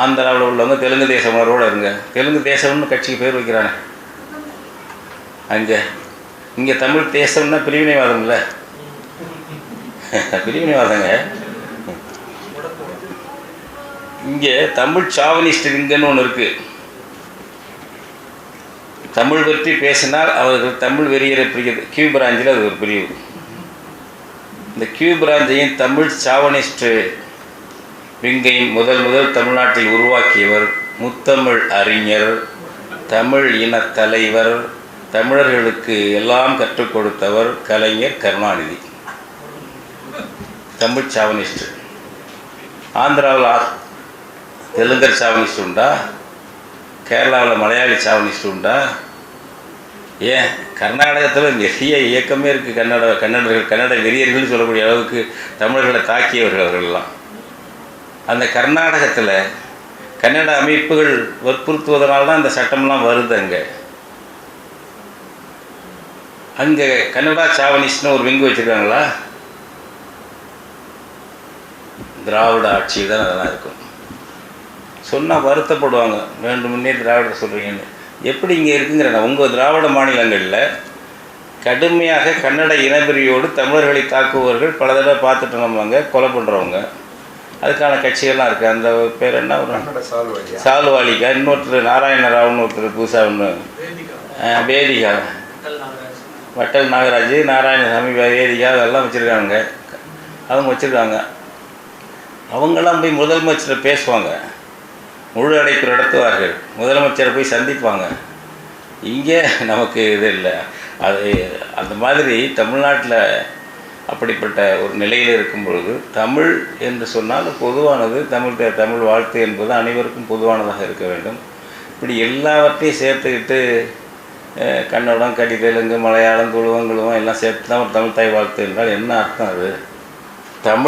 ஆந்திராவில் உள்ளவங்க தெலுங்கு தேச உணர்வோடு இருங்க. தெலுங்கு தேசம்னு கட்சிக்கு பேர் வைக்கிறாங்க அங்கே. இங்கே தமிழ் தேசம்னா பிரிவினைவாதம் இல்லை, பிரிவினைவாதங்க. இங்கே தமிழ் சாவனிஸ்ட் விங்கன்னு ஒன்று இருக்குது. தமிழ் பற்றி பேசினால் அவர்கள் தமிழ் வெறியரை பிரிக்கிறது. கியூ பிராஞ்சில் அது ஒரு பிரிவு. இந்த கியூ பிராஞ்சையும் தமிழ் சாவனிஸ்ட் விங்கையும் முதல் தமிழ்நாட்டில் உருவாக்கியவர் முத்தமிழ் அறிஞர், தமிழ் இன தலைவர், தமிழர்களுக்கு எல்லாம் கற்றுக் கொடுத்தவர் கலைஞர் கருணாநிதி. தமிழ் சாவனிஸ்ட். ஆந்திராவில் தெலுங்கர் சாவனிஸ்ட் உண்டா? கேரளாவில் மலையாளி சாவனிஸ்ட் உண்டா? ஏன் கர்நாடகத்தில் நிறைய இயக்கமே இருக்குது. கன்னட வெறியர்கள்னு சொல்லக்கூடிய அளவுக்கு தமிழர்களை தாக்கியவர்கள் அவர்களெல்லாம். அந்த கர்நாடகத்தில் கன்னட அமைப்புகள் வற்புறுத்துவதனால தான் இந்த சட்டம்லாம் வருது. அங்கே கன்னடா சாவனிஸ்ட்னு ஒரு விங்கு வச்சுருக்காங்களா? திராவிட ஆட்சியில் தான் அதெல்லாம் இருக்கும். சொன்னால் வருத்தப்படுவாங்க, வேண்டுமுன்னே திராவிடர் சொல்கிறீங்கன்னு. எப்படி இங்கே இருக்குங்கிறேன். உங்கள் திராவிட மாநிலங்களில் கடுமையாக கன்னட இனவெறியோடு தமிழர்களை தாக்குபவர்கள் பல தடவை பார்த்துட்டு நம்மங்க கொலை பண்ணுறவங்க. அதுக்கான கட்சிகள்லாம் இருக்குது. அந்த பேர் என்ன, ஒரு சால்வாலிக்கா, இன்னொருத்தர் நாராயணராவ்னு ஒருத்தர் புதுசாக ஒன்று, வேதிகா, வட்டல் நாகராஜ், நாராயணசாமி, வேதிகா, அதெல்லாம் வச்சுருக்காங்க. அவங்க வச்சுருக்காங்க. அவங்கெல்லாம் போய் முதலமைச்சரை பேசுவாங்க, முழு அடைப்பு நடத்துவார்கள், முதலமைச்சரை போய் சந்திப்பாங்க. இங்கே நமக்கு இது இல்லை. அது அந்த மாதிரி தமிழ்நாட்டில் அப்படிப்பட்ட ஒரு நிலையில் இருக்கும் பொழுது தமிழ் என்று சொன்னால் பொதுவானது. தமிழ் வாழ்த்து என்பது அனைவருக்கும் பொதுவானதாக இருக்க வேண்டும். இப்படி எல்லாவற்றையும் சேர்த்துக்கிட்டு கன்னடம், தெலுங்கு, மலையாளம், துளுவம் எல்லாம் சேர்த்து தான் ஒரு தமிழ் தாய் வாழ்த்து என்றால் என்ன அர்த்தம்? அது தமிழ்